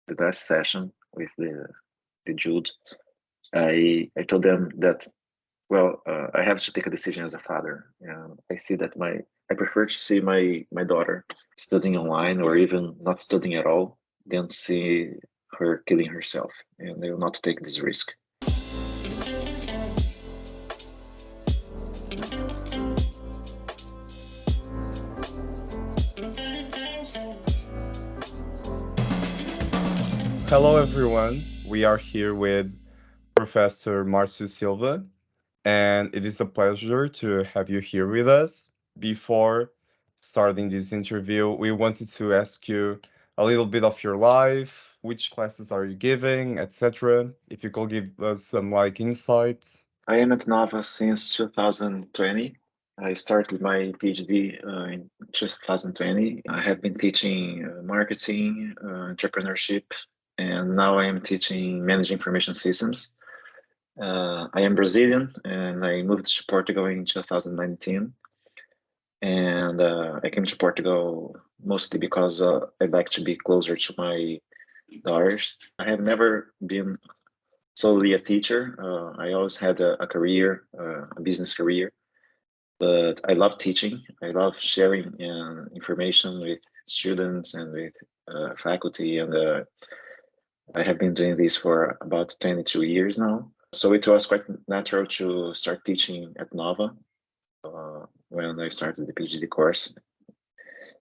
the last session with the Jude, I told them that, well, I have to take a decision as a father. I see that I prefer to see my daughter studying online or even not studying at all than see her killing herself, and I will not take this risk. Hello, everyone. We are here with Professor Márcio Silva, and it is a pleasure to have you here with us. Before starting this interview, we wanted to ask you a little bit of your life, which classes are you giving, etc. If you could give us some insights. I am at Nova since 2020. I started my PhD in 2020. I have been teaching marketing, entrepreneurship, and now I am teaching managed information systems. I am Brazilian, and I moved to Portugal in 2019. And I came to Portugal mostly because I'd like to be closer to my daughters. I have never been solely a teacher. I always had a career, a business career, but I love teaching. I love sharing information with students and with faculty, and I have been doing this for about 22 years now. So it was quite natural to start teaching at Nova when I started the PhD course.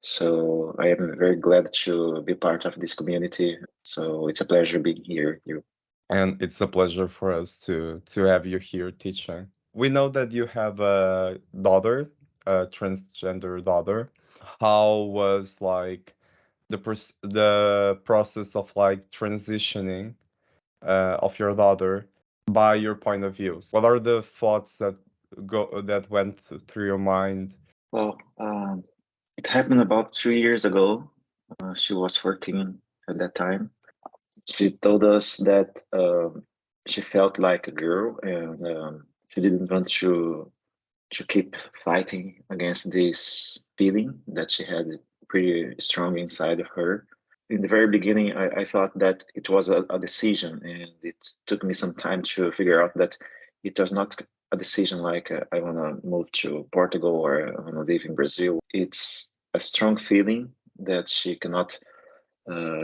So I am very glad to be part of this community. So it's a pleasure being here. And it's a pleasure for us to have you here teaching. We know that you have a daughter, a transgender daughter. How was the process of transitioning of your daughter by your point of view? What are the thoughts that went through your mind? Well, it happened about 3 years ago. She was 14 at that time. She told us that she felt like a girl, and she didn't want to keep fighting against this feeling that she had pretty strong inside of her. In the very beginning, I thought that it was a decision, and it took me some time to figure out that it was not a decision like I want to move to Portugal or I want to live in Brazil. It's a strong feeling that she cannot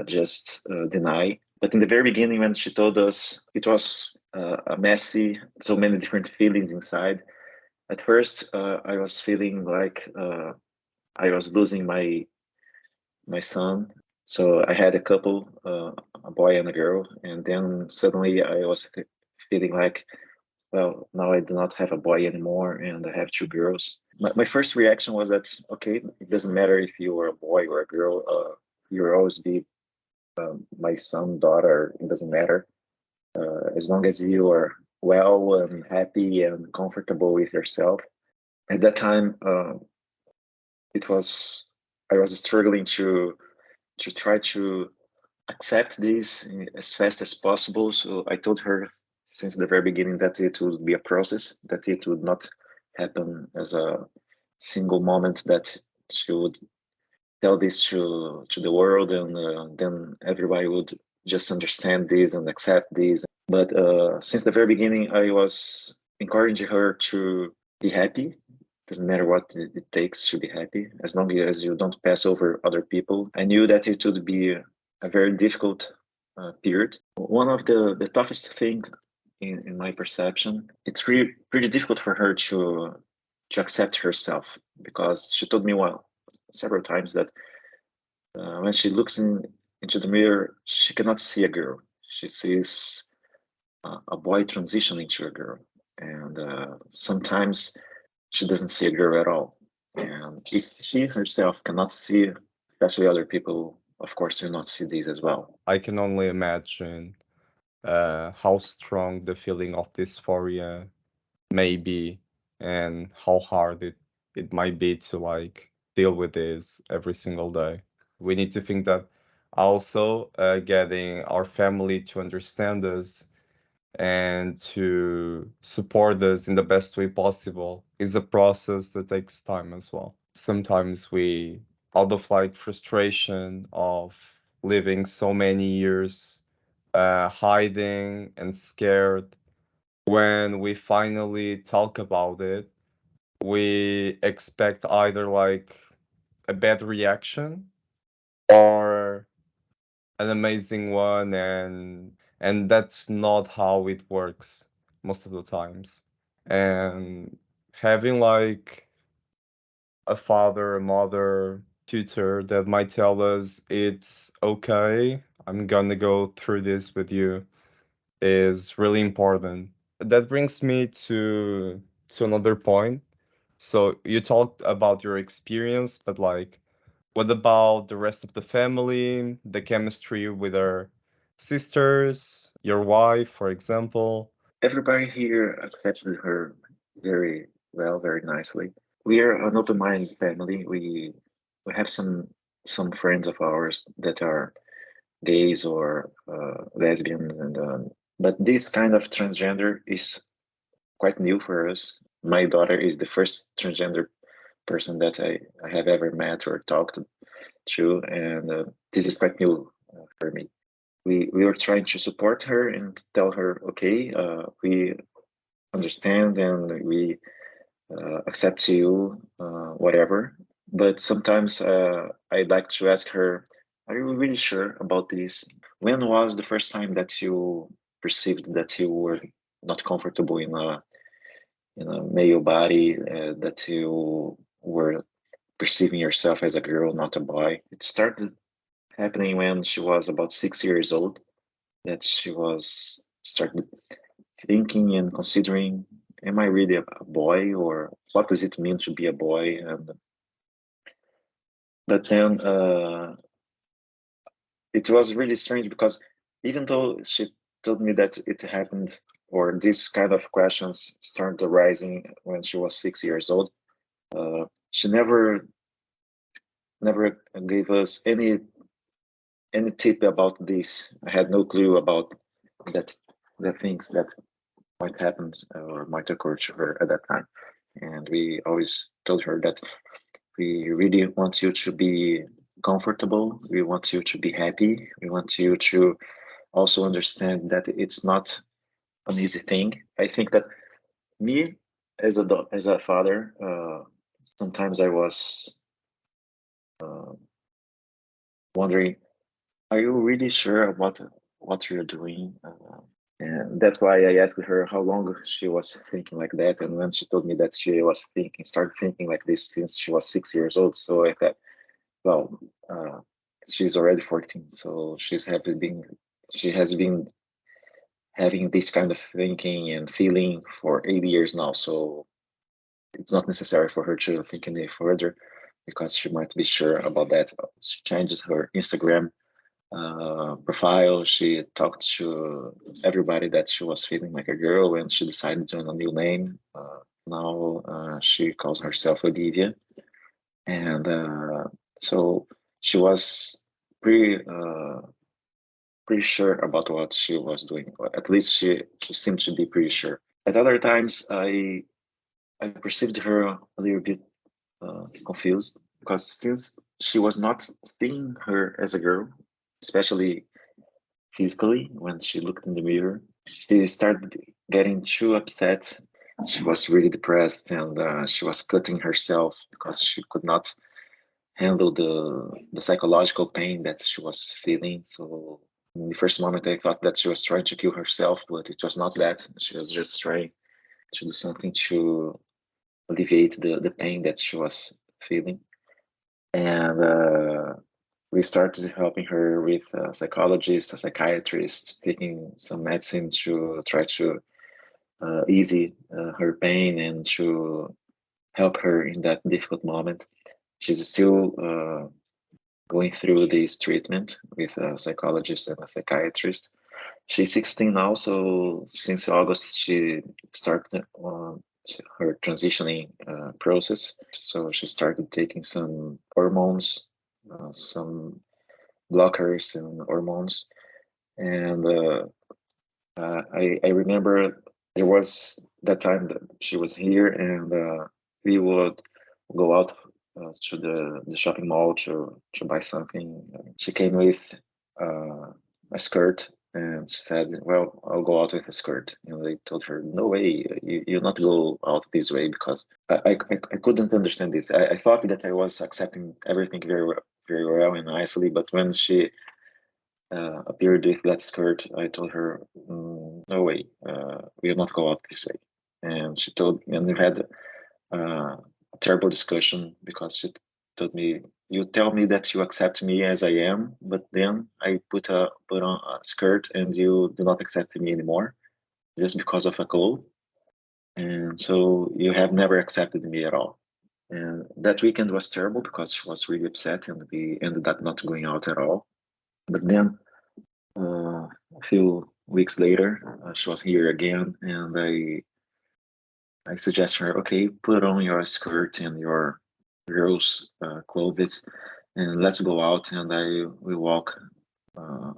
just deny. But in the very beginning, when she told us, it was a messy, so many different feelings inside. At first, I was feeling like I was losing my son. So I had a couple, a boy and a girl, and then suddenly I was feeling like, well, now I do not have a boy anymore, and I have two girls. My first reaction was that, okay, it doesn't matter if you are a boy or a girl, you'll always be my son, daughter, it doesn't matter. As long as you are well and happy and comfortable with yourself. At that time, I was struggling to try to accept this as fast as possible. So I told her since the very beginning that it would be a process, that it would not happen as a single moment, that she would tell this to the world, and then everybody would just understand this and accept this. But since the very beginning, I was encouraging her to be happy. Doesn't matter what it takes to be happy, as long as you don't pass over other people. I knew that it would be a very difficult period. One of the toughest things in my perception, it's pretty difficult for her to accept herself, because she told me several times that when she looks into the mirror, she cannot see a girl. She sees a boy transitioning to a girl, and sometimes she doesn't see a girl at all. And if she herself cannot see, especially other people, of course, will not see this as well. I can only imagine how strong the feeling of dysphoria may be, and how hard it might be to deal with this every single day. We need to think that also getting our family to understand us and to support us in the best way possible is a process that takes time as well. Sometimes we, out of frustration of living so many years hiding and scared. When we finally talk about it, we expect either like a bad reaction or an amazing one, and that's not how it works most of the times. And having like a father, a mother, tutor that might tell us it's okay, I'm gonna go through this with you, is really important. That brings me to another point. So you talked about your experience, but like, what about the rest of the family, the chemistry with our sisters, your wife, for example? Everybody here accepted her very well, very nicely. We are an open-minded family. We have some friends of ours that are gays or lesbians, and but this kind of transgender is quite new for us. My daughter is the first transgender person that I have ever met or talked to, and this is quite new for me. We were trying to support her and tell her, okay, we understand and we accept you, whatever. But sometimes I'd like to ask her, are you really sure about this? When was the first time that you perceived that you were not comfortable in a male body, that you were perceiving yourself as a girl, not a boy? It started happening when she was about 6 years old, that she was started thinking and considering, am I really a boy, or what does it mean to be a boy? And but then it was really strange because even though she told me that it happened, or this kind of questions started arising when she was 6 years old, she never gave us any tip about this. I had no clue about that, the things that might happen or might occur to her at that time. And we always told her that we really want you to be comfortable. We want you to be happy. We want you to also understand that it's not an easy thing. I think that me as a father, sometimes I was uh, wondering, are you really sure about what you're doing? And that's why I asked her how long she was thinking like that. And when she told me that she was started thinking like this since she was 6 years old. So I thought, well, uh, she's already 14, so she has been having this kind of thinking and feeling for 8 years now. So it's not necessary for her to think any further because she might be sure about that. She changes her Instagram profile. She talked to everybody that she was feeling like a girl, and she decided to a new name. Now she calls herself Olivia, and so she was pretty pretty sure about what she was doing. Or at least she seemed to be pretty sure. At other times, I perceived her a little bit confused because since she was not seeing her as a girl, especially physically, when she looked in the mirror, she started getting too upset. She was really depressed, and she was cutting herself because she could not handle the psychological pain that she was feeling. So in the first moment, I thought that she was trying to kill herself, but it was not that. She was just trying to do something to alleviate the pain that she was feeling. And we started helping her with a psychologist, a psychiatrist, taking some medicine to try to ease her pain and to help her in that difficult moment. She's still going through this treatment with a psychologist and a psychiatrist. She's 16 now, so since August she started her transitioning process. So she started taking some hormones, some blockers and hormones. And I remember there was that time that she was here, and we would go out to the shopping mall to buy something. She came with a skirt, and she said, well, I'll go out with a skirt. And I told her, no way, you'll not go out this way, because I couldn't understand it. I thought that I was accepting everything very well and nicely, but when she appeared with that skirt, I told her, no way, we'll not go out this way. And and we had a terrible discussion, because she told me, you tell me that you accept me as I am, but then I put on a skirt and you do not accept me anymore just because of a clothes. And so you have never accepted me at all. And that weekend was terrible because she was really upset, and we ended up not going out at all. But then a few weeks later, she was here again, and I suggest her, okay, put on your skirt and your girls' clothes, and let's go out. And I will walk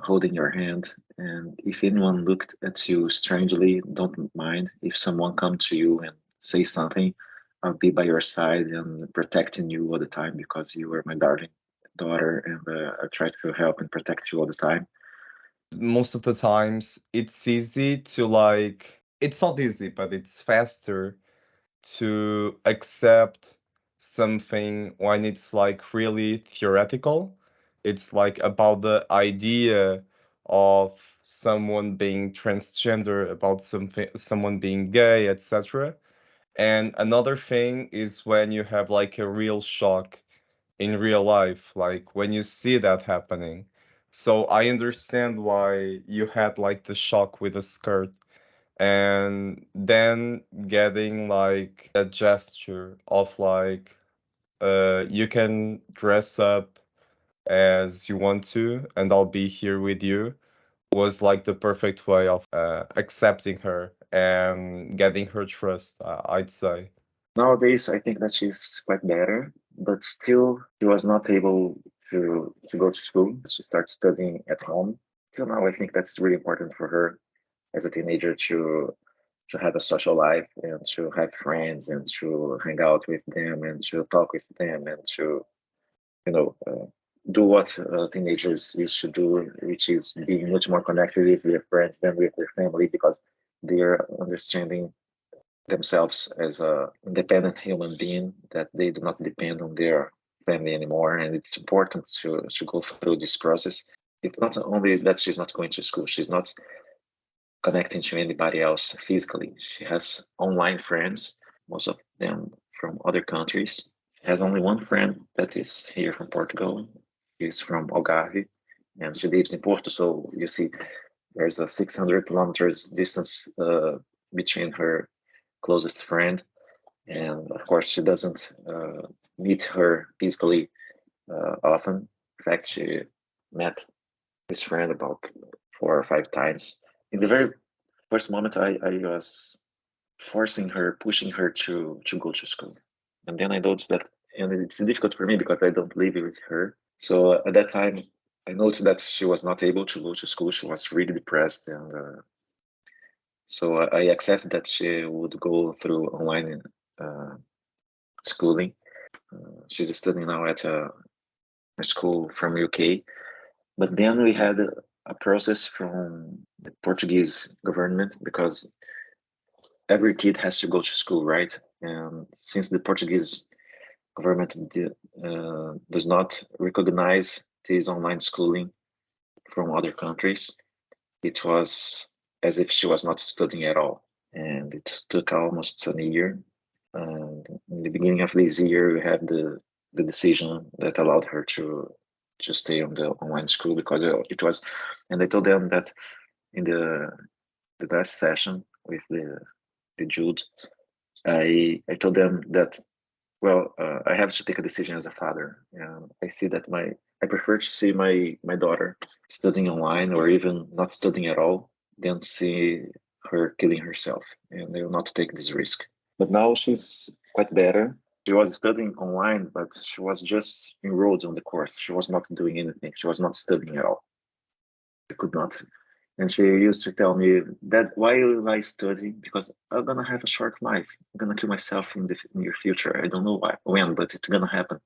holding your hand. And if anyone looked at you strangely, don't mind. If someone come to you and say something, I'll be by your side and protecting you all the time, because you are my darling daughter, and I try to help and protect you all the time. Most of the times, it's easy to like, it's not easy, but it's faster to accept something when it's like really theoretical. It's like about the idea of someone being transgender, about someone being gay, etc. And another thing is when you have like a real shock in real life, like when you see that happening. So I understand why you had like the shock with the skirt, and then getting like a gesture of like you can dress up as you want to and I'll be here with you, was like the perfect way of accepting her and getting her trust, I'd say. Nowadays, I think that she's quite better, but still, she was not able to go to school. She started studying at home. Till now, I think that's really important for her as a teenager to have a social life, and to have friends, and to hang out with them, and to talk with them, and to, you know, do what teenagers used to do, which is being much more connected with their friends than with their family, because they are understanding themselves as a independent human being, that they do not depend on their family anymore. And it's important to go through this process. It's not only that she's not going to school, she's not connecting to anybody else physically. She has online friends, most of them from other countries. She has only one friend that is here from Portugal. She's from Algarve, and she lives in Porto. So you see, there's a 600 kilometers distance between her closest friend, and of course she doesn't meet her physically often. In fact, she met this friend about 4 or 5 times. In the very first moment, I was forcing her, pushing her to go to school, and then I noticed that, and it's difficult for me because I don't live with her. So at that time, I noticed that she was not able to go to school. She was really depressed, and so I accepted that she would go through online schooling. She's studying now at a school from UK. But then we had a process from the Portuguese government, because every kid has to go to school, right? And since the Portuguese government does not recognize this online schooling from other countries, it was as if she was not studying at all. And it took almost a year. And in the beginning of this year, we had the decision that allowed her to stay on the online school, because it was, and I told them that in the last session with the Jude, I told them that, well, I have to take a decision as a father. I see that I prefer to see my daughter studying online, or even not studying at all, than see her killing herself, and I will not take this risk. But now she's quite better. She was studying online, but she was just enrolled on the course. She was not doing anything. She was not studying at all. She could not. And she used to tell me that, why will I study? Because I'm gonna have a short life. I'm gonna kill myself in the near future. I don't know when, but it's gonna happen.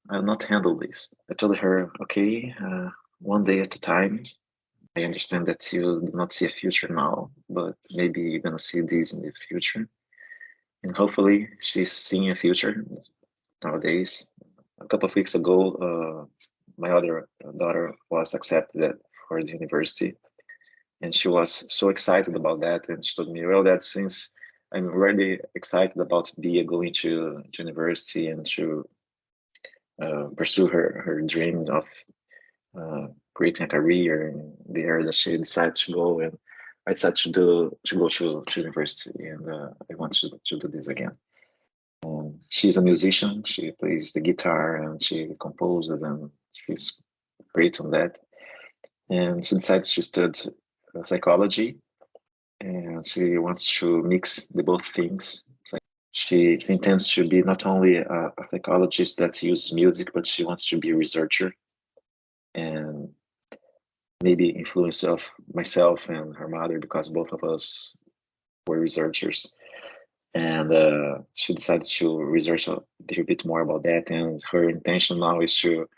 I'll not handle this. I told her, okay, one day at a time. I understand that you do not see a future now, but maybe you're gonna see this in the future. And hopefully she's seeing a future nowadays. A couple of weeks ago, my other daughter was accepted for the university, and she was so excited about that. And she told me, well, that since I'm really excited about Bia going to university and to pursue her dream of creating a career in the area that she decided to go, and I decided to go to university, and I want to do this again. She's a musician. She plays the guitar and she composes, and she's great on that. And she decided to study psychology, and she wants to mix the both things. She intends to be not only a psychologist that uses music, but she wants to be a researcher and maybe influence of myself and her mother, because both of us were researchers. And she decided to research a little bit more about that. And her intention now is to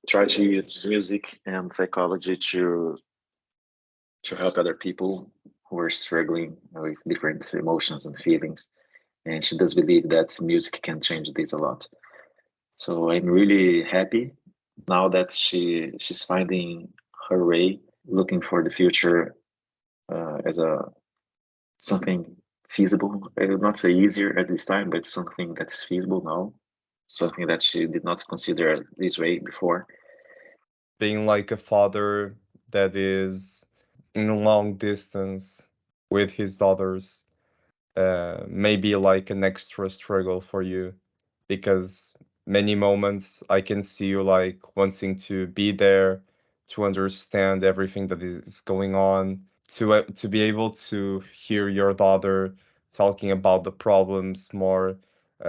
try to use music and psychology to help other people who are struggling with different emotions and feelings. And she does believe that music can change this a lot. So I'm really happy now that she's finding her way, looking for the future as a something feasible. I would not say easier at this time, but something that is feasible now, something that she did not consider this way before. Being like a father that is in a long distance with his daughters maybe like an extra struggle for you, because many moments I can see you like wanting to be there, to understand everything that is going on, to be able to hear your daughter talking about the problems more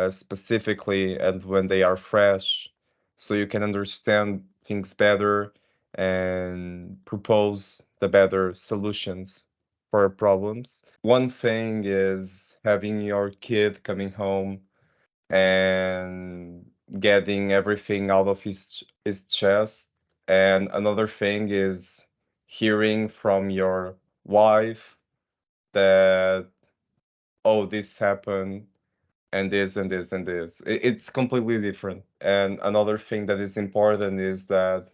specifically and when they are fresh, so you can understand things better and propose the better solutions for problems. One thing is having your kid coming home and getting everything out of his chest, and another thing is hearing from your wife that, oh, this happened and this and this and this. It's completely different. And another thing that is important is that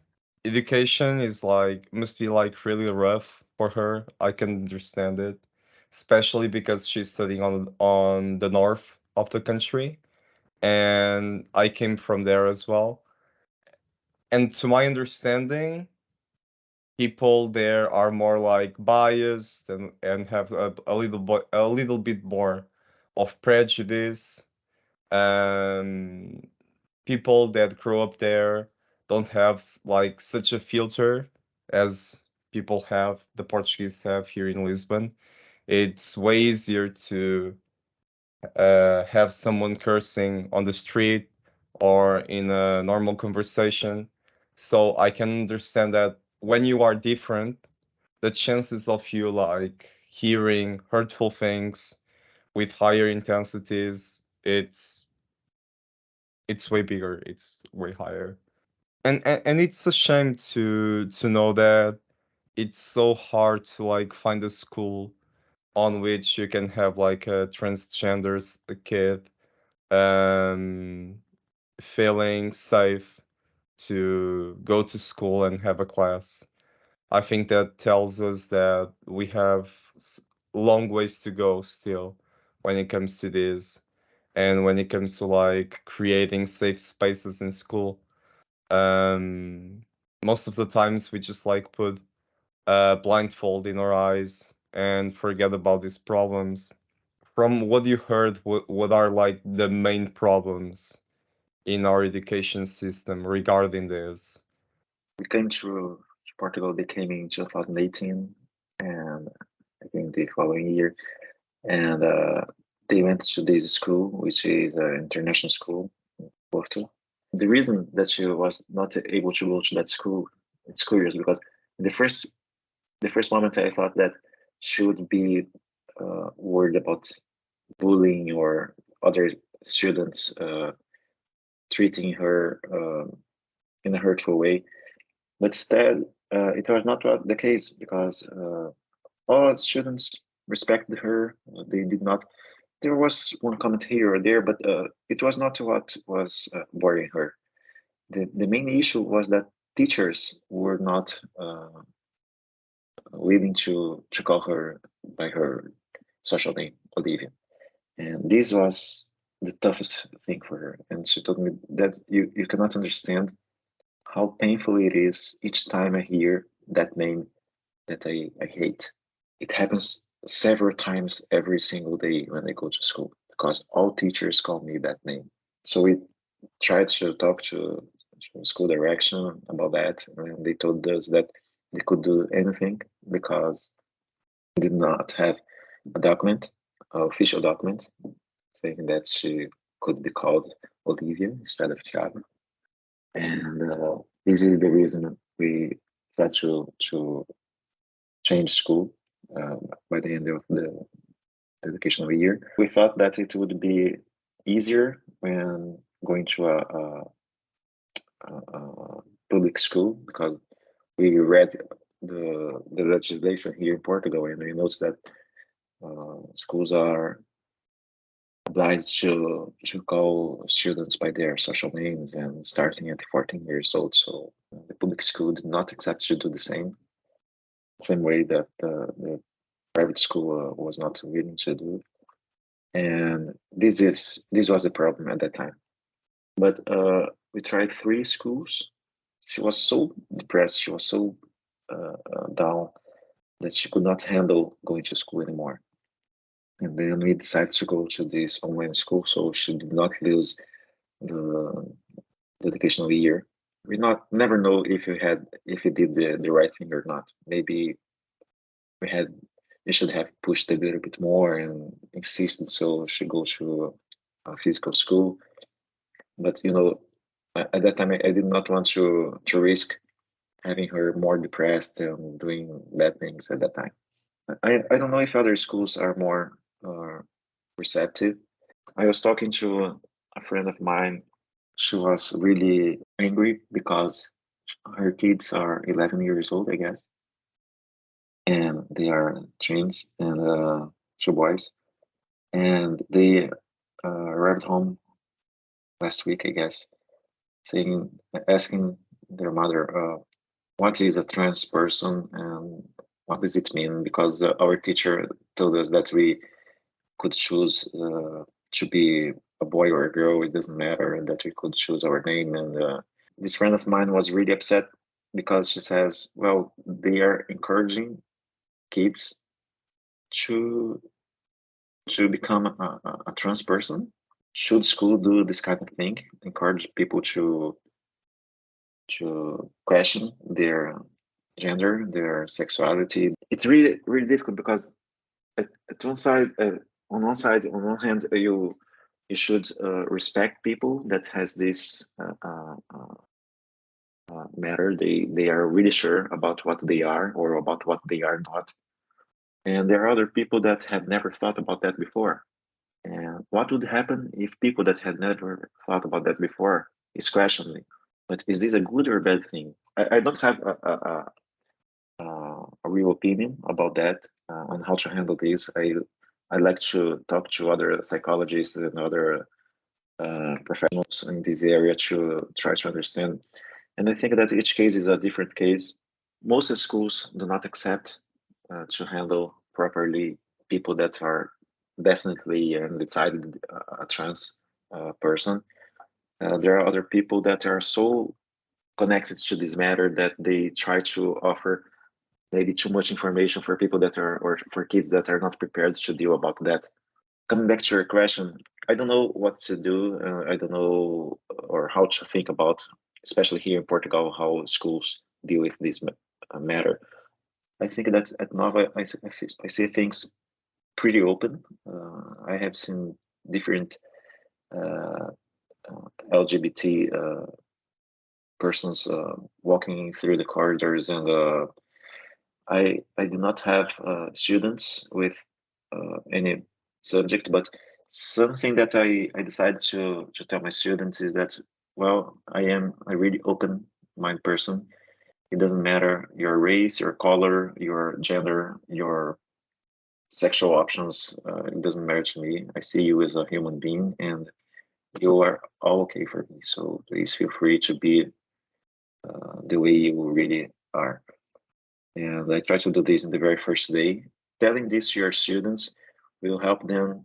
education is like must be like really rough for her. I can understand it, especially because she's studying on the north of the country, and I came from there as well. And to my understanding, people there are more like biased and have a little bit more of prejudice. um People that grow up there don't have like such a filter as people have, the Portuguese have here in Lisbon. It's way easier to have someone cursing on the street or in a normal conversation. So I can understand that when you are different, the chances of you like hearing hurtful things with higher intensities, it's way bigger, it's way higher. And it's a shame to know that it's so hard to like find a school on which you can have like a transgender kid um feeling safe to go to school and have a class. I think that tells us that we have long ways to go still when it comes to this, and when it comes to like creating safe spaces in school. um Most of the times we just like put a blindfold in our eyes and forget about these problems. From what you heard, what are like the main problems in our education system regarding this? We came to Portugal, they came in 2018, and I think the following year, and they went to this school, which is an international school in Porto. The reason that she was not able to go to that school, it's curious because the first the first moment I thought that she would be worried about bullying or other students treating her in a hurtful way. But instead, it was not the case because all students respected her. They did not. There was one comment here or there, but it was not what was bothering her. The main issue was that teachers were not willing to call her by her social name, Olivia. And this was the toughest thing for her. And she told me that you cannot understand how painful it is each time I hear that name that I hate. It happens several times every single day when I go to school because all teachers call me that name. So we tried to talk to school direction about that, and they told us that they could do anything because they did not have a document, an official document, saying that she could be called Olivia instead of Thiago. And this is the reason we decided to change school by the end of the educational year. We thought that it would be easier when going to a public school because we read the legislation here in Portugal and we noticed that schools are obliged to call students by their social names and starting at 14 years old. So the public school did not exactly do the same way that the private school was not willing to do. And this was the problem at that time. But we tried 3 schools. She was so depressed. She was so down that she could not handle going to school anymore. And then we decided to go to this online school so she did not lose the educational year. We never know if we did the right thing or not. Maybe we should have pushed a little bit more and insisted so she go to a physical school. But at that time I did not want to risk having her more depressed and doing bad things at that time. I don't know if other schools are more receptive. I was talking to a friend of mine. She was really angry because her kids are 11 years old, I guess, and they are twins and 2 boys, and they arrived home last week, I guess, asking their mother, what is a trans person and what does it mean? Because our teacher told us that we could choose to be a boy or a girl, it doesn't matter, and that we could choose our name. And this friend of mine was really upset because she says, well, they are encouraging kids to become a trans person. Should school do this kind of thing? Encourage people to question their gender, their sexuality. It's really really difficult because at one side, on one hand, you should respect people that has this matter. They are really sure about what they are or about what they are not. And there are other people that have never thought about that before. And what would happen if people that had never thought about that before is questioning? But is this a good or bad thing? I don't have a real opinion about that on how to handle this. I like to talk to other psychologists and other professionals in this area to try to understand. And I think that each case is a different case. Most schools do not accept to handle properly people that are definitely and decided a trans person. There are other people that are so connected to this matter that they try to offer maybe too much information for people that are, or for kids that are not prepared to deal about that. Coming back to your question, I don't know what to do. I don't know or how to think about, especially here in Portugal, how schools deal with this matter. I think that at Nova, I see things pretty open. I have seen different LGBT persons walking through the corridors, and I do not have students with any subject, but something that I decided to tell my students is that, well, I am a really open mind person, It doesn't matter your race, your color, your gender, your sexual options. It doesn't matter to me. I see you as a human being, and you are all okay for me. So please feel free to be the way you really are. And I try to do this in the very first day. Telling this to your students will help them.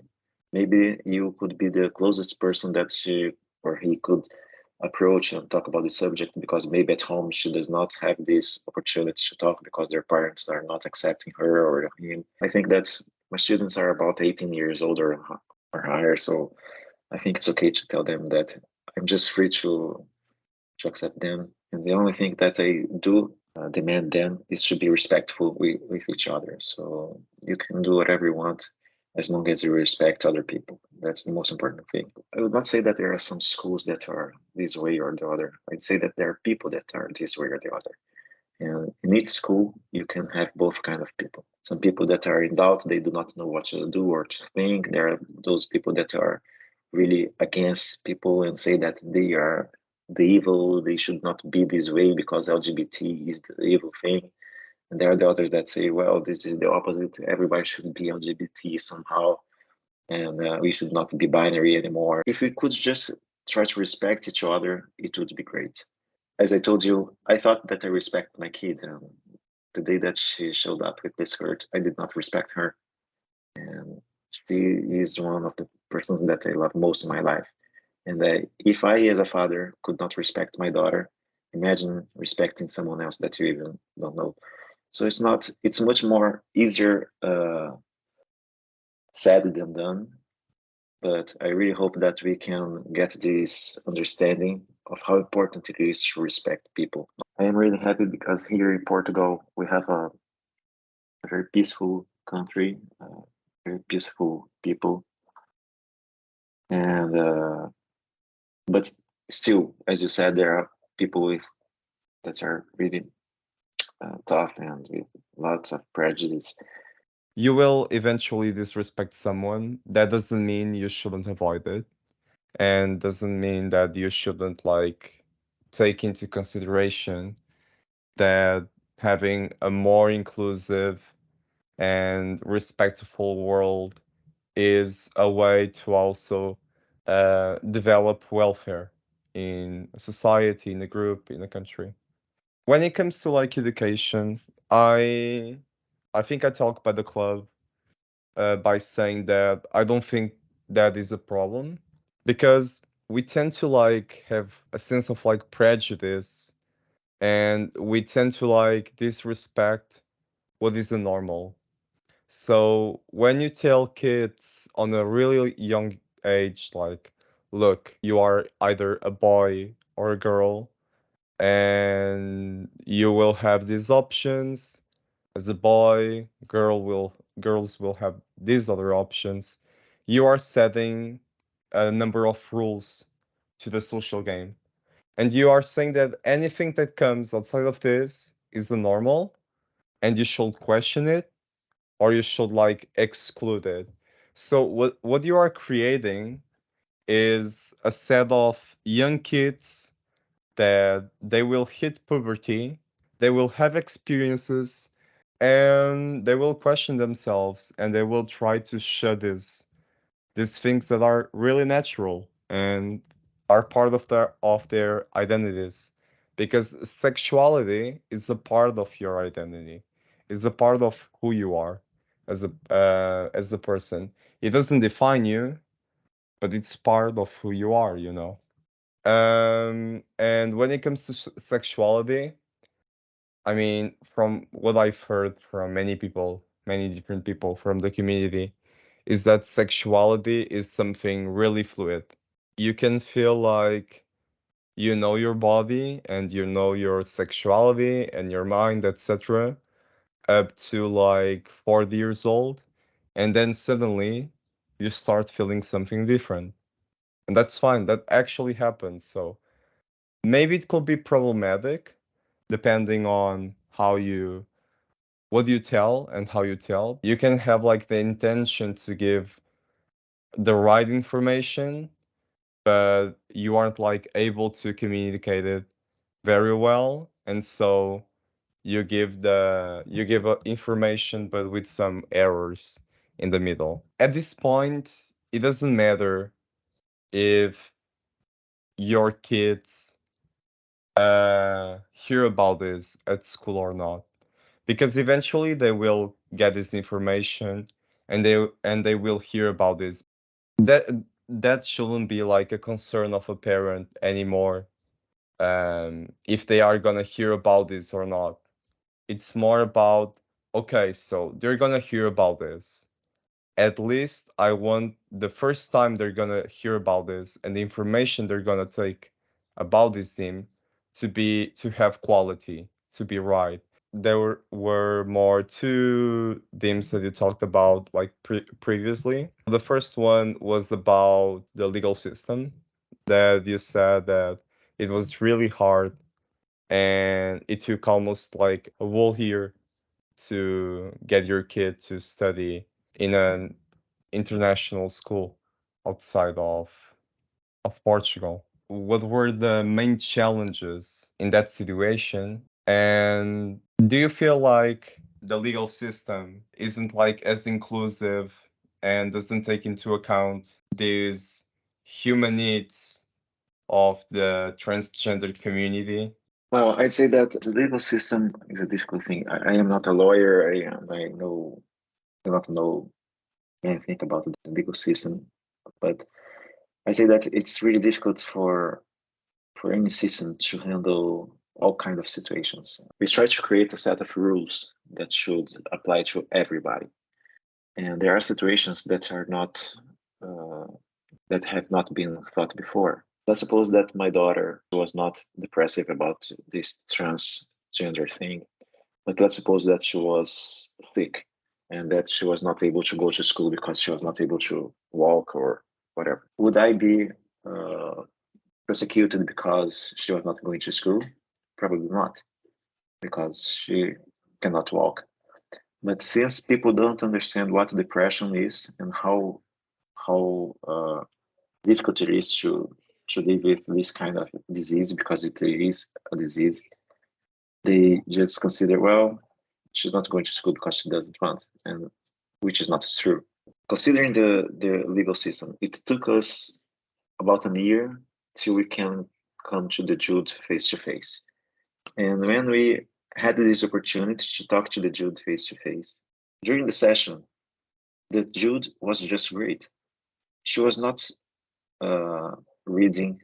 Maybe you could be the closest person that she or he could approach and talk about the subject, because maybe at home she does not have this opportunity to talk because their parents are not accepting her or him. I think that my students are about 18 years old or higher, so I think it's okay to tell them that I'm just free to accept them. And the only thing that I do demand them is to be respectful with each other. So you can do whatever you want as long as you respect other people. That's the most important thing. I would not say that there are some schools that are this way or the other. I'd say that there are people that are this way or the other. And in each school, you can have both kind of people. Some people that are in doubt, they do not know what to do or to think. There are those people that are really against people and say that they are the evil, they should not be this way because LGBT is the evil thing. And there are the others that say, well, this is the opposite. Everybody should be LGBT somehow, and we should not be binary anymore. If we could just try to respect each other, it would be great. As I told you, I thought that I respect my kid. The day that she showed up with this hurt, I did not respect her. And she is one of the persons that I love most in my life. And if I, as a father, could not respect my daughter, imagine respecting someone else that you even don't know. So it's much more easier said than done. But I really hope that we can get this understanding of how important it is to respect people. I am really happy because here in Portugal, we have a very peaceful country, very peaceful people. And, but still, as you said, there are people that are really tough and with lots of prejudice. You will eventually disrespect someone. That doesn't mean you shouldn't avoid it, and doesn't mean that you shouldn't like take into consideration that having a more inclusive and respectful world is a way to also develop welfare in a society, in a group, in a country. When it comes to like education, I think I talk by the club by saying that I don't think that is a problem, because we tend to like have a sense of like prejudice, and we tend to like disrespect what is the normal. So when you tell kids on a really young age, like, look, you are either a boy or a girl, and you will have these options. As a boy, girls will have these other options. You are setting a number of rules to the social game. And you are saying that anything that comes outside of this is the normal, and you should question it, or you should like exclude it. So what you are creating is a set of young kids that they will hit puberty, they will have experiences, and they will question themselves, and they will try to show these things that are really natural and are part of their identities, because sexuality is a part of your identity, is a part of who you are as a person. It doesn't define you, but it's part of who you are, you know. And when it comes to sexuality, I mean, from what I've heard from many people, many different people from the community, is that sexuality is something really fluid. You can feel like you know your body and you know your sexuality and your mind, etc., up to like 40 years old, and then suddenly you start feeling something different. And that's fine. That actually happens. So maybe it could be problematic depending on what you tell and how you tell. You can have like the intention to give the right information, but you aren't like able to communicate it very well. And so you give information but with some errors in the middle. At this point, it doesn't matter if your kids hear about this at school or not, because eventually they will get this information and they will hear about this. That shouldn't be like a concern of a parent anymore, if they are gonna hear about this or not. It's more about, okay, so they're gonna hear about this. At least I want the first time they're gonna hear about this and the information they're gonna take about this theme to have quality, to be right. There were more two themes that you talked about like previously. The first one was about the legal system, that you said that it was really hard and it took almost like a whole year to get your kid to study in an international school outside of Portugal. What were the main challenges in that situation? And do you feel like the legal system isn't like as inclusive and doesn't take into account these human needs of the transgender community? Well, I'd say that the legal system is a difficult thing. I am not a lawyer. I do not know anything about the legal system, but I say that it's really difficult for any system to handle all kind of situations. We try to create a set of rules that should apply to everybody, and there are situations that are not that have not been thought before. Let's suppose that my daughter was not depressive about this transgender thing, but let's suppose that she was sick and that she was not able to go to school because she was not able to walk or whatever. Would I be persecuted because she was not going to school? Probably not, because she cannot walk. But since people don't understand what depression is and how difficult it is to live with this kind of disease, because it is a disease, they just consider, well, she's not going to school because she doesn't want, and which is not true. Considering the legal system, it took us about a year till we can come to the judge face to face. And when we had this opportunity to talk to the judge face to face, during the session, the judge was just great. She was not reading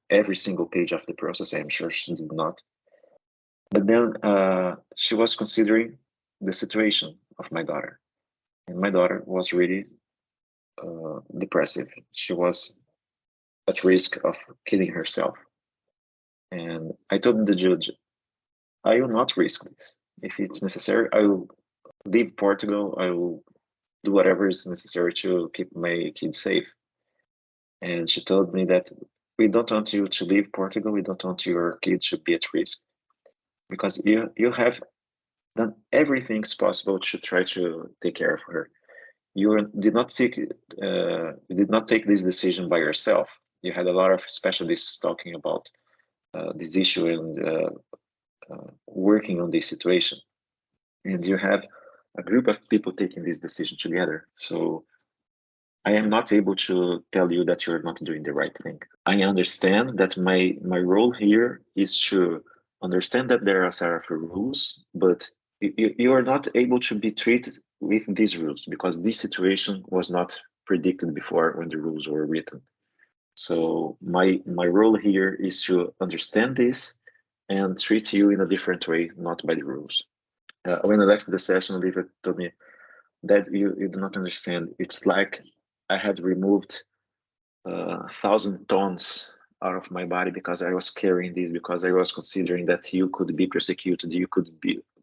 every single page of the process. I'm sure she did not. But then she was considering the situation of my daughter. And my daughter was really depressive. She was at risk of killing herself. And I told the judge, I will not risk this. If it's necessary, I will leave Portugal. I will do whatever is necessary to keep my kids safe. And she told me that we don't want you to leave Portugal. We don't want your kids to be at risk, because you have done everything possible to try to take care of her. You did not take this decision by yourself. You had a lot of specialists talking about this issue and working on this situation, and you have a group of people taking this decision together. So I am not able to tell you that you're not doing the right thing. I understand that my role here is to understand that there are a set of rules, but you are not able to be treated with these rules because this situation was not predicted before when the rules were written. So my role here is to understand this and treat you in a different way, not by the rules. When I left the session, Olivia told me that you do not understand. It's like I had removed 1,000 tons out of my body because I was carrying this, because I was considering that you could be persecuted, you could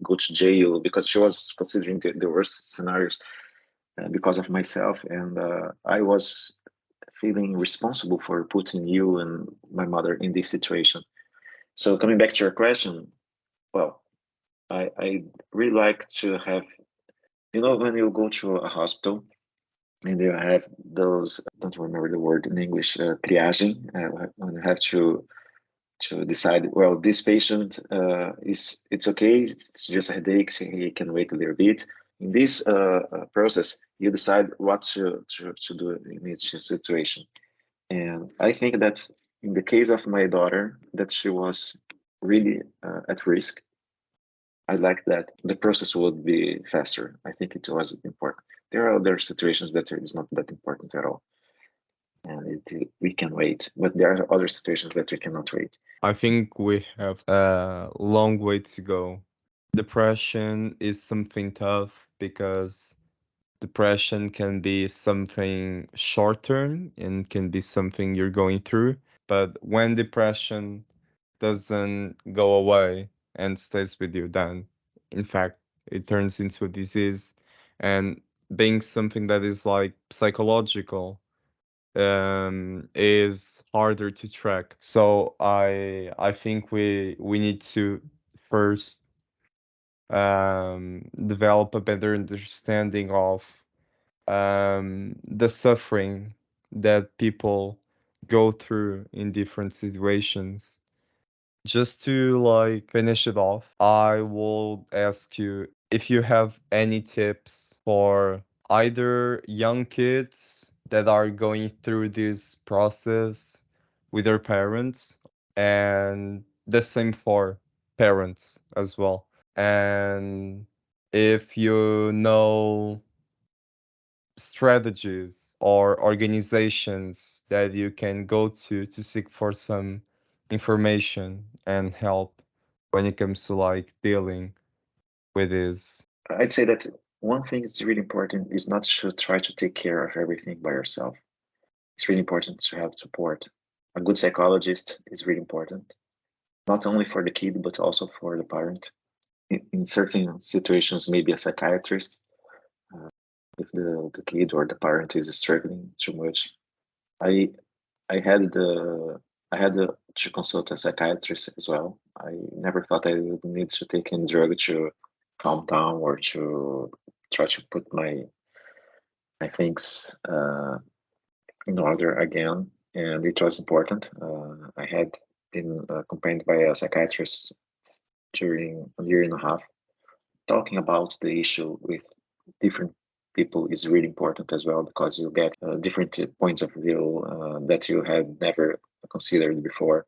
go to jail, because she was considering the worst scenarios because of myself, and I was feeling responsible for putting you and my mother in this situation. So coming back to your question, well, I really like to have, when you go to a hospital and you have those, I don't remember the word in English, triaging, when you have to to decide, well, this patient it's okay, it's just a headache, so he can wait a little bit. In this process, you decide what to do in each situation. And I think that in the case of my daughter, that she was really at risk, I like that the process would be faster. I think it was important. There are other situations that is not that important at all, and we can wait. But there are other situations that we cannot wait. I think we have a long way to go. Depression is something tough because depression can be something short term and can be something you're going through. But when depression doesn't go away and stays with you, then in fact it turns into a disease, and being something that is like psychological is harder to track. So I think we need to first develop a better understanding of the suffering that people go through in different situations. Just to like finish it off, I will ask you if you have any tips for either young kids that are going through this process with their parents, and the same for parents as well. And if you know strategies or organizations that you can go to seek for some information and help when it comes to like dealing with this. I'd say that one thing that's really important is not to try to take care of everything by yourself. It's really important to have support. A good psychologist is really important, not only for the kid, but also for the parent. In certain situations, maybe a psychiatrist, if the kid or the parent is struggling too much. I I had to consult a psychiatrist as well. I never thought I would need to take any drug to calm down or to try to put my things in order again, and it was important. I had been accompanied by a psychiatrist during a year and a half. Talking about the issue with different people is really important as well, because you get different points of view that you had never considered before.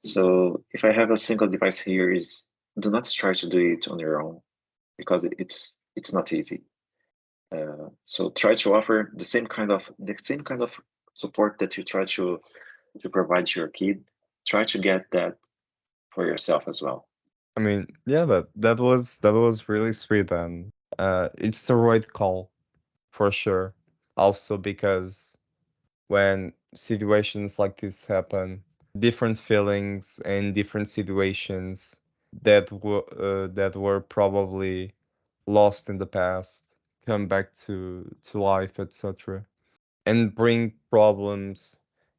So if I have a single advice here is, do not try to do it on your own, because it's not easy. So try to offer the same kind of support that you try to provide to your kid. Try to get that for yourself as well. I mean, yeah, that was really sweet, and it's the right call for sure. Also because when situations like this happen, different feelings and different situations that were probably lost in the past come back to life, etc., and bring problems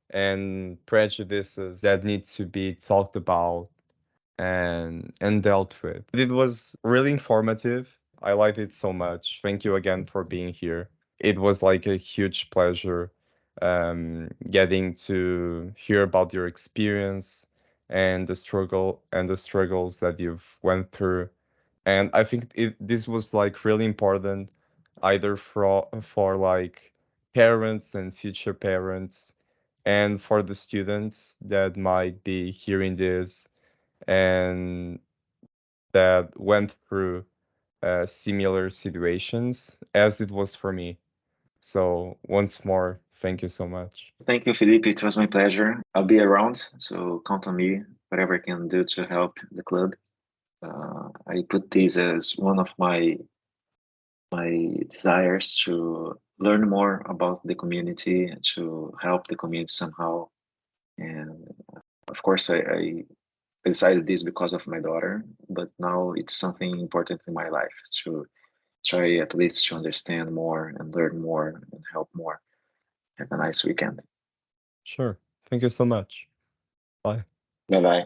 and prejudices that need to be talked about and dealt with. It was really informative. I liked it so much. Thank you again for being here. It was like a huge pleasure getting to hear about your experience and the struggles that you've went through. And I think this was like really important either for like parents and future parents, and for the students that might be hearing this and that went through similar situations as it was for me. So once more, thank you so much. Thank you, Filipe. It was my pleasure. I'll be around, so count on me. Whatever I can do to help the club. I put this as one of my desires to learn more about the community, to help the community somehow. And of course, I decided this because of my daughter, but now it's something important in my life to try at least to understand more and learn more and help more. Have a nice weekend. Sure. Thank you so much. Bye. Bye bye.